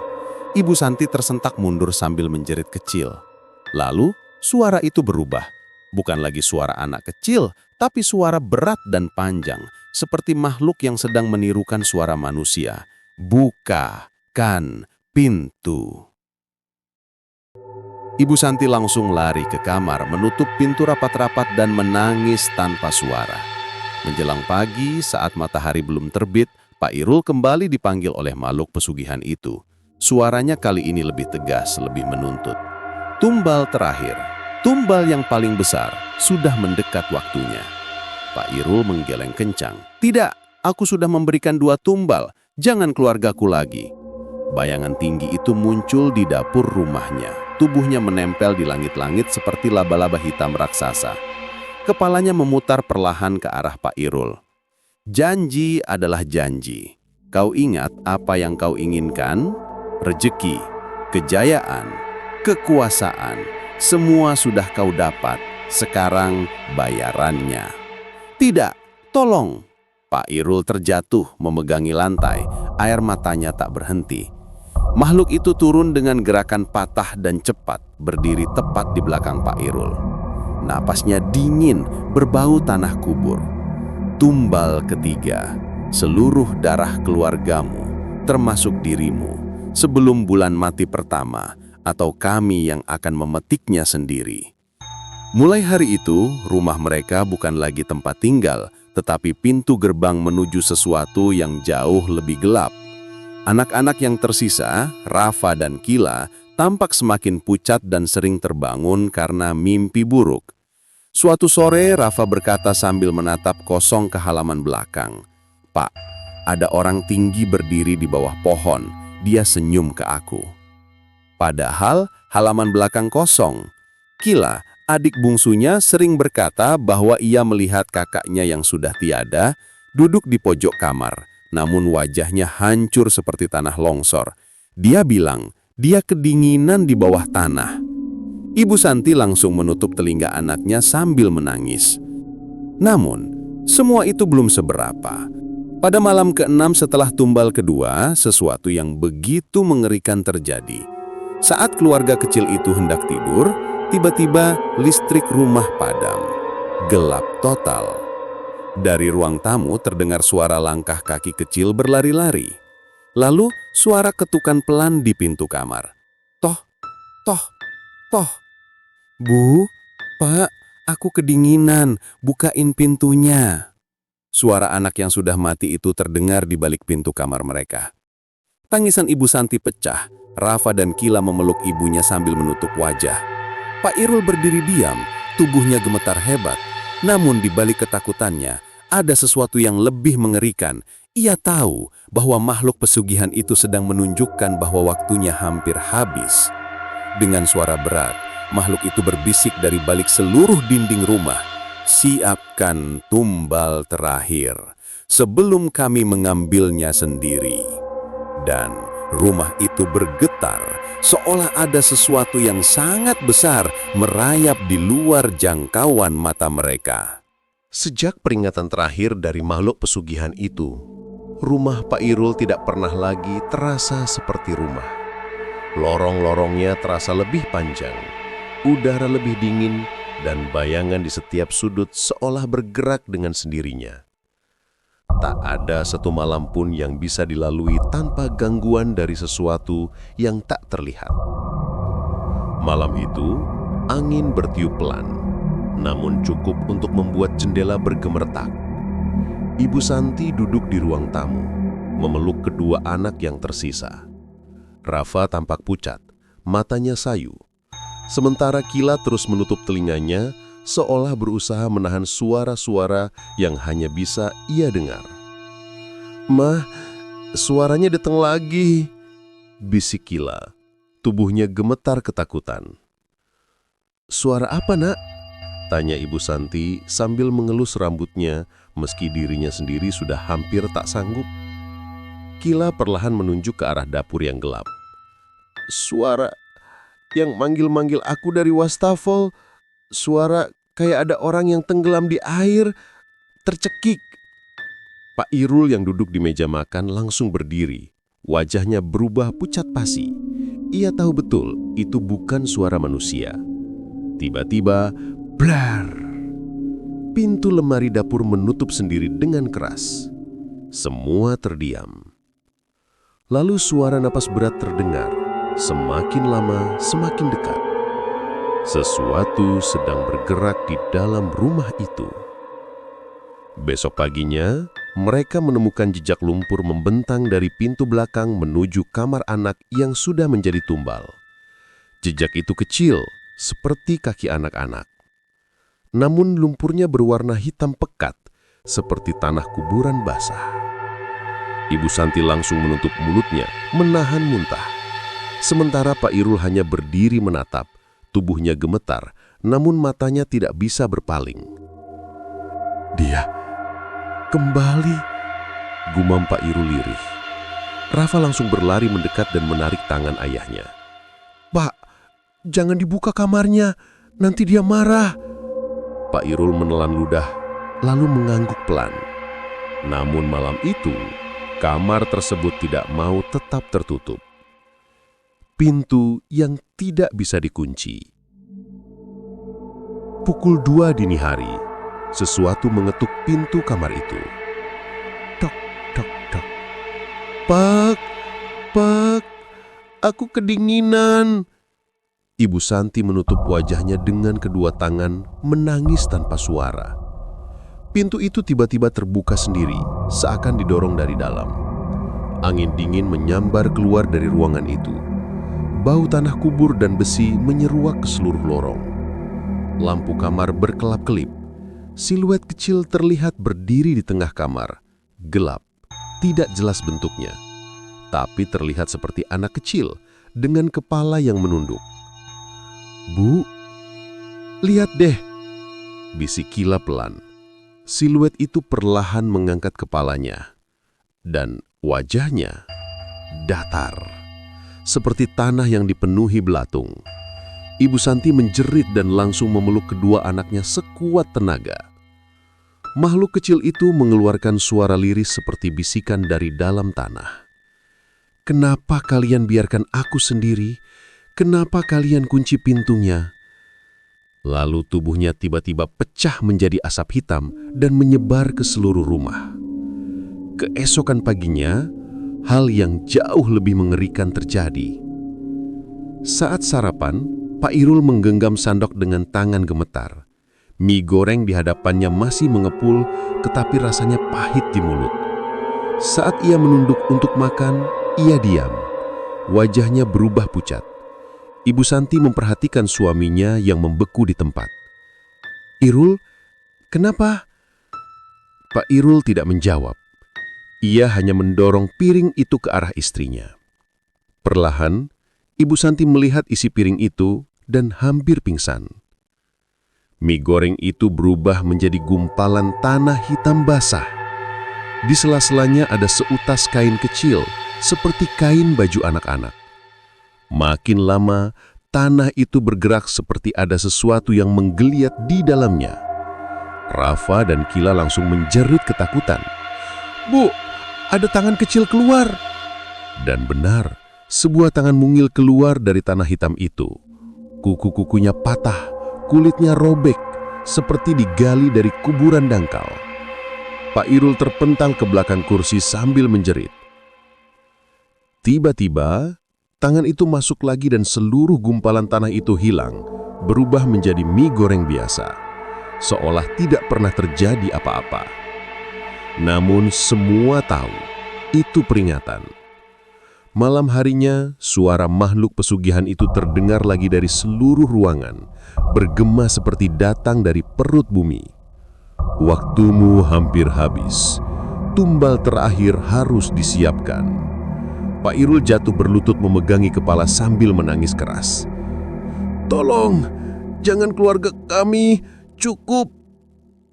Ibu Santi tersentak mundur sambil menjerit kecil. Lalu, suara itu berubah. Bukan lagi suara anak kecil, tapi suara berat dan panjang, seperti makhluk yang sedang menirukan suara manusia. Bukakan pintu. Ibu Santi langsung lari ke kamar, menutup pintu rapat-rapat dan menangis tanpa suara. Menjelang pagi, saat matahari belum terbit, Pak Irul kembali dipanggil oleh makhluk pesugihan itu. Suaranya kali ini lebih tegas, lebih menuntut. Tumbal terakhir, tumbal yang paling besar, sudah mendekat waktunya. Pak Irul menggeleng kencang. Tidak, aku sudah memberikan 2 tumbal, jangan keluargaku lagi. Bayangan tinggi itu muncul di dapur rumahnya. Tubuhnya menempel di langit-langit seperti laba-laba hitam raksasa. Kepalanya memutar perlahan ke arah Pak Irul. Janji adalah janji. Kau ingat apa yang kau inginkan? Rezeki, kejayaan, kekuasaan, semua sudah kau dapat. Sekarang bayarannya. Tidak, tolong. Pak Irul terjatuh memegangi lantai. Air matanya tak berhenti. Makhluk itu turun dengan gerakan patah dan cepat, berdiri tepat di belakang Pak Irul. Napasnya dingin, berbau tanah kubur. Tumbal ketiga, seluruh darah keluargamu, termasuk dirimu, sebelum bulan mati pertama, atau kami yang akan memetiknya sendiri. Mulai hari itu, rumah mereka bukan lagi tempat tinggal, tetapi pintu gerbang menuju sesuatu yang jauh lebih gelap. Anak-anak yang tersisa, Rafa dan Kila, tampak semakin pucat dan sering terbangun karena mimpi buruk. Suatu sore, Rafa berkata sambil menatap kosong ke halaman belakang, "Pak, ada orang tinggi berdiri di bawah pohon. Dia senyum ke aku." Padahal halaman belakang kosong. Kila, adik bungsunya, sering berkata bahwa ia melihat kakaknya yang sudah tiada duduk di pojok kamar. Namun wajahnya hancur seperti tanah longsor. Dia bilang, dia kedinginan di bawah tanah. Ibu Santi langsung menutup telinga anaknya sambil menangis. Namun, semua itu belum seberapa. Pada malam ke-6 setelah tumbal kedua, sesuatu yang begitu mengerikan terjadi. Saat keluarga kecil itu hendak tidur, tiba-tiba listrik rumah padam. Gelap total. Dari ruang tamu terdengar suara langkah kaki kecil berlari-lari. Lalu suara ketukan pelan di pintu kamar. Toh, toh, toh. Bu, Pak, aku kedinginan, bukain pintunya. Suara anak yang sudah mati itu terdengar di balik pintu kamar mereka. Tangisan Ibu Santi pecah. Rafa dan Kila memeluk ibunya sambil menutup wajah. Pak Irul berdiri diam, tubuhnya gemetar hebat. Namun di balik ketakutannya, ada sesuatu yang lebih mengerikan. Ia tahu bahwa makhluk pesugihan itu sedang menunjukkan bahwa waktunya hampir habis. Dengan suara berat, makhluk itu berbisik dari balik seluruh dinding rumah. Siapkan tumbal terakhir sebelum kami mengambilnya sendiri. Dan rumah itu bergetar seolah ada sesuatu yang sangat besar merayap di luar jangkauan mata mereka. Sejak peringatan terakhir dari makhluk pesugihan itu, rumah Pak Irul tidak pernah lagi terasa seperti rumah. Lorong-lorongnya terasa lebih panjang, udara lebih dingin, dan bayangan di setiap sudut seolah bergerak dengan sendirinya. Tak ada satu malam pun yang bisa dilalui tanpa gangguan dari sesuatu yang tak terlihat. Malam itu, angin bertiup pelan, namun cukup untuk membuat jendela bergemertak. Ibu Santi duduk di ruang tamu, memeluk kedua anak yang tersisa. Rafa tampak pucat, matanya sayu. Sementara Kila terus menutup telinganya, seolah berusaha menahan suara-suara yang hanya bisa ia dengar. "Mah, suaranya datang lagi," bisik Kila. Tubuhnya gemetar ketakutan. "Suara apa, Nak?" tanya Ibu Santi sambil mengelus rambutnya meski dirinya sendiri sudah hampir tak sanggup. Kila perlahan menunjuk ke arah dapur yang gelap. "Suara yang manggil-manggil aku dari wastafel. Suara kayak ada orang yang tenggelam di air, tercekik." Pak Irul yang duduk di meja makan langsung berdiri. Wajahnya berubah pucat pasi. Ia tahu betul itu bukan suara manusia. Tiba-tiba, Blar! Pintu lemari dapur menutup sendiri dengan keras. Semua terdiam. Lalu suara napas berat terdengar, semakin lama semakin dekat. Sesuatu sedang bergerak di dalam rumah itu. Besok paginya, mereka menemukan jejak lumpur membentang dari pintu belakang menuju kamar anak yang sudah menjadi tumbal. Jejak itu kecil, seperti kaki anak-anak. Namun lumpurnya berwarna hitam pekat, seperti tanah kuburan basah. Ibu Santi langsung menutup mulutnya, menahan muntah. Sementara Pak Irul hanya berdiri menatap, tubuhnya gemetar, namun matanya tidak bisa berpaling. Dia kembali, gumam Pak Irul lirih. Rafa langsung berlari mendekat dan menarik tangan ayahnya. Pak, jangan dibuka kamarnya, nanti dia marah. Pak Irul menelan ludah, lalu mengangguk pelan. Namun malam itu, kamar tersebut tidak mau tetap tertutup. Pintu yang tidak bisa dikunci. Pukul 2 dini hari, sesuatu mengetuk pintu kamar itu. Tok, tok, tok. Pak, aku kedinginan. Ibu Santi menutup wajahnya dengan kedua tangan, menangis tanpa suara. Pintu itu tiba-tiba terbuka sendiri, seakan didorong dari dalam. Angin dingin menyambar keluar dari ruangan itu. Bau tanah kubur dan besi menyeruak ke seluruh lorong. Lampu kamar berkelap-kelip. Siluet kecil terlihat berdiri di tengah kamar. Gelap, tidak jelas bentuknya. Tapi terlihat seperti anak kecil dengan kepala yang menunduk. Bu, lihat deh, bisik Kila pelan. Siluet itu perlahan mengangkat kepalanya. Dan wajahnya datar, seperti tanah yang dipenuhi belatung. Ibu Santi menjerit dan langsung memeluk kedua anaknya sekuat tenaga. Makhluk kecil itu mengeluarkan suara liris seperti bisikan dari dalam tanah. Kenapa kalian biarkan aku sendiri? Kenapa kalian kunci pintunya? Lalu tubuhnya tiba-tiba pecah menjadi asap hitam dan menyebar ke seluruh rumah. Keesokan paginya, hal yang jauh lebih mengerikan terjadi. Saat sarapan, Pak Irul menggenggam sandok dengan tangan gemetar. Mie goreng di hadapannya masih mengepul, tetapi rasanya pahit di mulut. Saat ia menunduk untuk makan, ia diam. Wajahnya berubah pucat. Ibu Santi memperhatikan suaminya yang membeku di tempat. Irul, kenapa? Pak Irul tidak menjawab. Ia hanya mendorong piring itu ke arah istrinya. Perlahan, Ibu Santi melihat isi piring itu dan hampir pingsan. Mie goreng itu berubah menjadi gumpalan tanah hitam basah. Di sela-selanya ada seutas kain kecil, seperti kain baju anak-anak. Makin lama, tanah itu bergerak seperti ada sesuatu yang menggeliat di dalamnya. Rafa dan Kila langsung menjerit ketakutan. Bu, ada tangan kecil keluar. Dan benar, sebuah tangan mungil keluar dari tanah hitam itu. Kuku-kukunya patah, kulitnya robek, seperti digali dari kuburan dangkal. Pak Irul terpental ke belakang kursi sambil menjerit. Tiba-tiba, tangan itu masuk lagi dan seluruh gumpalan tanah itu hilang, berubah menjadi mie goreng biasa, seolah tidak pernah terjadi apa-apa. Namun semua tahu, itu peringatan. Malam harinya, suara makhluk pesugihan itu terdengar lagi dari seluruh ruangan, bergema seperti datang dari perut bumi. Waktumu hampir habis. Tumbal terakhir harus disiapkan. Pak Irul jatuh berlutut memegangi kepala sambil menangis keras. Tolong, jangan keluarga kami, cukup.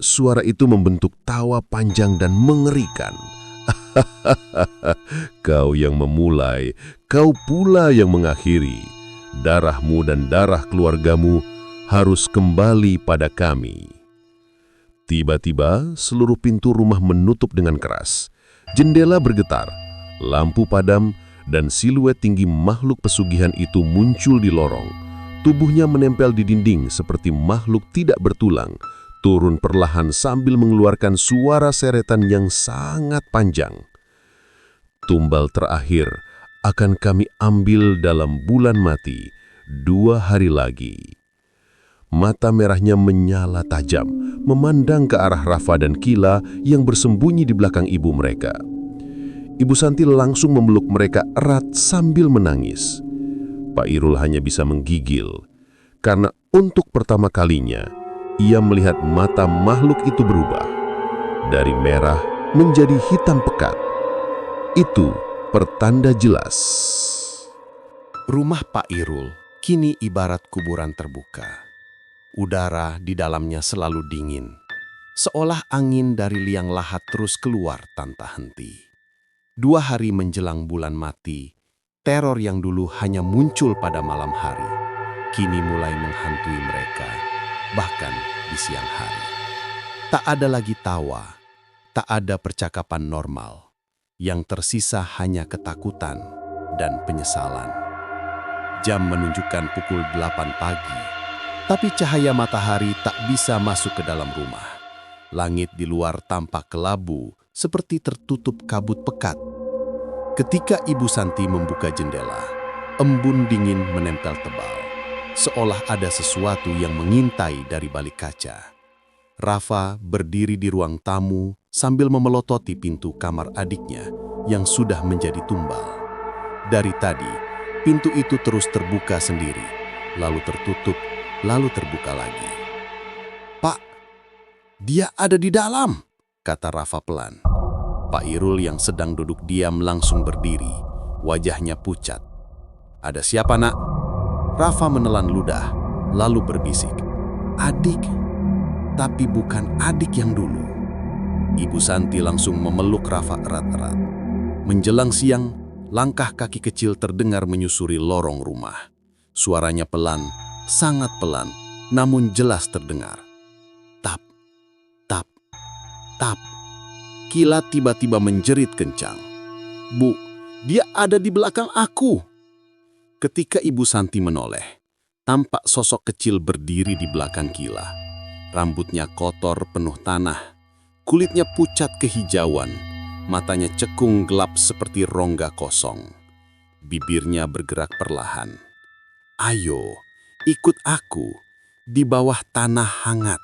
Suara itu membentuk tawa panjang dan mengerikan. Kau yang memulai, kau pula yang mengakhiri. Darahmu dan darah keluargamu harus kembali pada kami. Tiba-tiba, seluruh pintu rumah menutup dengan keras. Jendela bergetar, lampu padam, dan siluet tinggi makhluk pesugihan itu muncul di lorong. Tubuhnya menempel di dinding seperti makhluk tidak bertulang, turun perlahan sambil mengeluarkan suara seretan yang sangat panjang. Tumbal terakhir akan kami ambil dalam bulan mati, 2 hari lagi. Mata merahnya menyala tajam, memandang ke arah Rafa dan Kila yang bersembunyi di belakang ibu mereka. Ibu Santi langsung memeluk mereka erat sambil menangis. Pak Irul hanya bisa menggigil, karena untuk pertama kalinya ia melihat mata makhluk itu berubah. Dari merah menjadi hitam pekat. Itu pertanda jelas. Rumah Pak Irul kini ibarat kuburan terbuka. Udara di dalamnya selalu dingin, seolah angin dari liang lahat terus keluar tanpa henti. 2 hari menjelang bulan mati, teror yang dulu hanya muncul pada malam hari, kini mulai menghantui mereka, bahkan di siang hari. Tak ada lagi tawa, tak ada percakapan normal. Yang tersisa hanya ketakutan dan penyesalan. Jam menunjukkan pukul 8 pagi, tapi cahaya matahari tak bisa masuk ke dalam rumah. Langit di luar tampak kelabu, seperti tertutup kabut pekat. Ketika Ibu Santi membuka jendela, embun dingin menempel tebal, seolah ada sesuatu yang mengintai dari balik kaca. Rafa berdiri di ruang tamu sambil memelototi pintu kamar adiknya yang sudah menjadi tumbal. Dari tadi, pintu itu terus terbuka sendiri, lalu tertutup, lalu terbuka lagi. "Pak, dia ada di dalam," kata Rafa pelan. Pak Irul yang sedang duduk diam langsung berdiri, wajahnya pucat. "Ada siapa, Nak?" Rafa menelan ludah, lalu berbisik, "Adik, tapi bukan adik yang dulu." Ibu Santi langsung memeluk Rafa erat-erat. Menjelang siang, langkah kaki kecil terdengar menyusuri lorong rumah. Suaranya pelan, sangat pelan, namun jelas terdengar. Tap, tap, tap. Kila tiba-tiba menjerit kencang. "Bu, dia ada di belakang aku." Ketika Ibu Santi menoleh, tampak sosok kecil berdiri di belakang Kila. Rambutnya kotor penuh tanah, kulitnya pucat kehijauan, matanya cekung gelap seperti rongga kosong. Bibirnya bergerak perlahan. "Ayo, ikut aku, di bawah tanah hangat."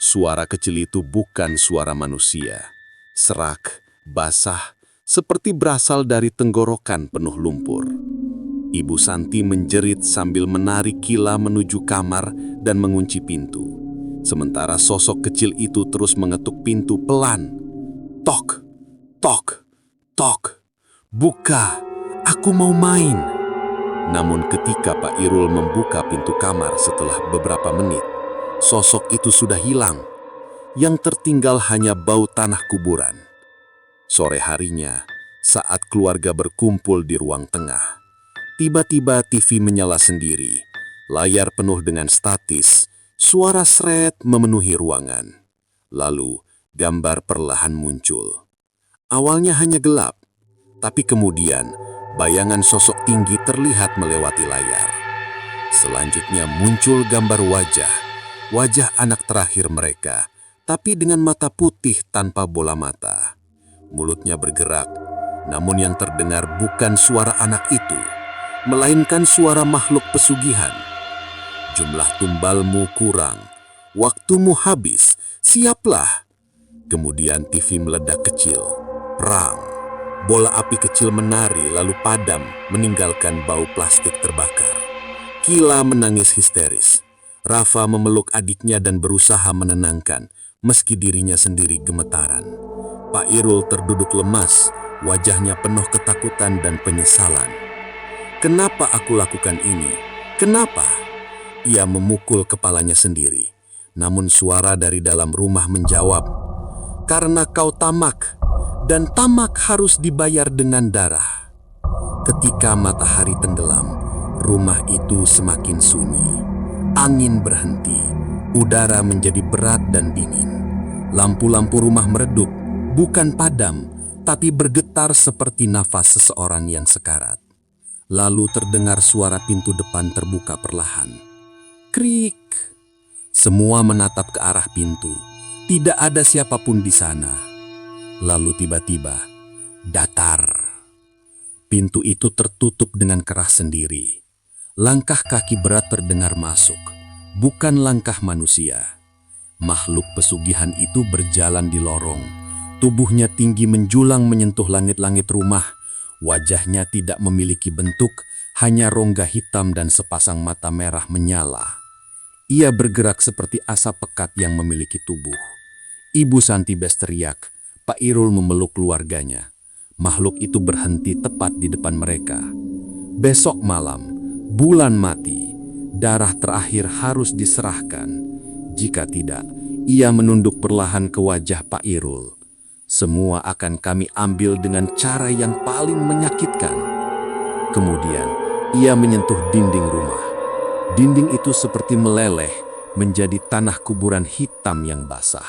Suara kecil itu bukan suara manusia. Serak, basah, seperti berasal dari tenggorokan penuh lumpur. Ibu Santi menjerit sambil menarik Kila menuju kamar dan mengunci pintu. Sementara sosok kecil itu terus mengetuk pintu pelan. "Tok, tok, tok, buka, aku mau main." Namun ketika Pak Irul membuka pintu kamar setelah beberapa menit, sosok itu sudah hilang. Yang tertinggal hanya bau tanah kuburan. Sore harinya, saat keluarga berkumpul di ruang tengah, tiba-tiba TV menyala sendiri. Layar penuh dengan statis, suara seret memenuhi ruangan. Lalu, gambar perlahan muncul. Awalnya hanya gelap, tapi kemudian bayangan sosok tinggi terlihat melewati layar. Selanjutnya muncul gambar wajah anak terakhir mereka, tapi dengan mata putih tanpa bola mata. Mulutnya bergerak, namun yang terdengar bukan suara anak itu, melainkan suara makhluk pesugihan. "Jumlah tumbalmu kurang, waktumu habis, siaplah." Kemudian TV meledak kecil, perang. Bola api kecil menari lalu padam, meninggalkan bau plastik terbakar. Kila menangis histeris. Rafa memeluk adiknya dan berusaha menenangkan, meski dirinya sendiri gemetaran. Pak Irul terduduk lemas, wajahnya penuh ketakutan dan penyesalan. "Kenapa aku lakukan ini? Kenapa?" Ia memukul kepalanya sendiri. Namun suara dari dalam rumah menjawab, "Karena kau tamak, dan tamak harus dibayar dengan darah." Ketika matahari tenggelam, rumah itu semakin sunyi. Angin berhenti, udara menjadi berat dan dingin. Lampu-lampu rumah meredup, bukan padam, tapi bergetar seperti nafas seseorang yang sekarat. Lalu terdengar suara pintu depan terbuka perlahan. Krik! Semua menatap ke arah pintu. Tidak ada siapapun di sana. Lalu tiba-tiba, datar. Pintu itu tertutup dengan keras sendiri. Langkah kaki berat terdengar masuk. Bukan langkah manusia. Makhluk pesugihan itu berjalan di lorong. Tubuhnya tinggi menjulang menyentuh langit-langit rumah. Wajahnya tidak memiliki bentuk, hanya rongga hitam dan sepasang mata merah menyala. Ia bergerak seperti asap pekat yang memiliki tubuh. Ibu Santi berteriak, Pak Irul memeluk keluarganya. Makhluk itu berhenti tepat di depan mereka. Besok malam, bulan mati, darah terakhir harus diserahkan. Jika tidak, ia menunduk perlahan ke wajah Pak Irul. Semua akan kami ambil dengan cara yang paling menyakitkan. Kemudian, ia menyentuh dinding rumah. Dinding itu seperti meleleh menjadi tanah kuburan hitam yang basah.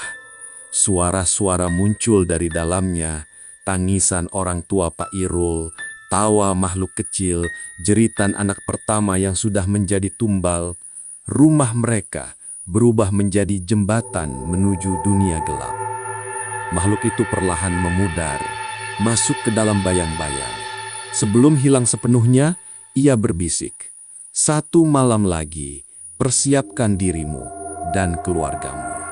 Suara-suara muncul dari dalamnya, tangisan orang tua Pak Irul, tawa makhluk kecil, jeritan anak pertama yang sudah menjadi tumbal. Rumah mereka berubah menjadi jembatan menuju dunia gelap. Makhluk itu perlahan memudar, masuk ke dalam bayang-bayang. Sebelum hilang sepenuhnya, ia berbisik, 1 malam lagi, persiapkan dirimu dan keluargamu.